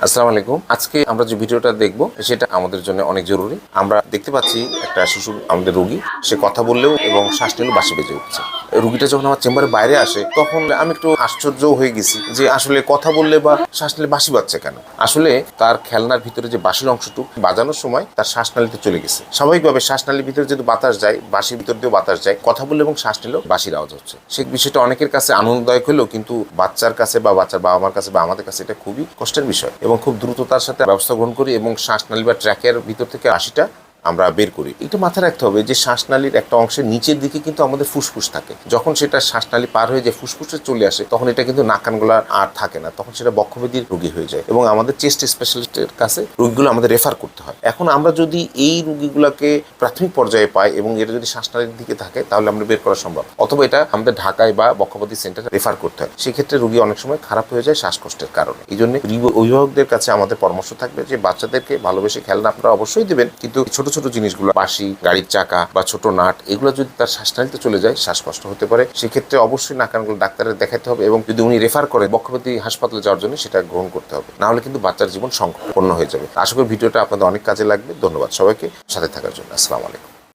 আসসালামু আলাইকুম। আজকে আমরা যে ভিডিওটা দেখব সেটা আমাদের জন্য অনেক জরুরি। আমরা দেখতে পাচ্ছি একটা শিশু আমাদের রোগী, সে কথা বললেও এবং শ্বাস নিলেও বাঁশি বেজে উঠছে। রুগীটা যখন আমার চেম্বারের বাইরে আসে তখন আমি একটু আশ্চর্য হয়ে গেছি যে আসলে কথা বললে বা শ্বাস নিলে বাঁশি বাজছে কেন। আসলে তার খেলনার ভিতরে যে বাঁশির অংশটুকু বাজানোর সময় তার শ্বাসনালীতে চলে গেছে। স্বাভাবিকভাবে শ্বাসনালীর ভিতরে যদি বাতাস যায়, বাঁশির ভিতর দিয়েও বাতাস যায়, কথা বললে এবং শ্বাস নিলেও বাঁশির আওয়াজ হচ্ছে। সেই বিষয়টা অনেকের কাছে আনন্দদায়ক হলেও কিন্তু বাচ্চার কাছে বা বাচ্চার বাবা মার কাছে বা আমাদের কাছে এটা খুবই কষ্টের বিষয় এবং খুব দ্রুততার সাথে ব্যবস্থা গ্রহণ করি এবং শ্বাসনালী বা ট্র্যাকের ভিতর থেকে বাঁশিটা আমরা বের করি। একটু মাথায় রাখতে হবে যে শ্বাসনালীর একটা অংশের নিচের দিকে কিন্তু আমাদের ফুসফুস থাকে। যখন সেটা শ্বাসনালী পার হয়ে যে ফুসফুসে চলে আসে তখন এটা কিন্তু নাক কানগুলো আর থাকে না, তখন সেটা বক্ষব্যাধির রোগী হয়ে যায় এবং আমাদের চেস্ট স্পেশালিস্টের কাছে রোগীগুলো আমাদের রেফার করতে হয়। এখন আমরা যদি এই রোগীগুলোকে প্রাথমিক পর্যায়ে পাই এবং এটা যদি শ্বাসনালীর দিকে থাকে তাহলে আমরা বের করা সম্ভব, অথবা এটা আমাদের ঢাকায় বা বক্ষব্যাধি সেন্টারে রেফার করতে হয়। সেক্ষেত্রে রোগী অনেক সময় খারাপ হয়ে যায় শ্বাসকষ্টের কারণে। এই জন্য অভিভাবকদের কাছে আমাদের পরামর্শ থাকবে যে বাচ্চাদেরকে ভালোবেসে খেলনা আপনারা অবশ্যই দেবেন, কিন্তু ছোট ছোট জিনিসগুলো, বাঁশি, গাড়ির চাকা বা ছোট নাট, এগুলো যদি তার শ্বাসনালীতে চলে যায় শ্বাসকষ্ট হতে পারে। সেক্ষেত্রে অবশ্যই নাক কানগুলো ডাক্তারের দেখাতে হবে এবং যদি উনি রেফার করে বক্ষব্যাধি হাসপাতালে যাওয়ার জন্য সেটা গ্রহণ করতে হবে, না হলে কিন্তু বাচ্চার জীবন সংকটাপন্ন হয়ে যাবে। আশা করি ভিডিওটা আপনাদের অনেক কাজে লাগবে। ধন্যবাদ সবাইকে সাথে থাকার জন্য। আসসালামু আলাইকুম।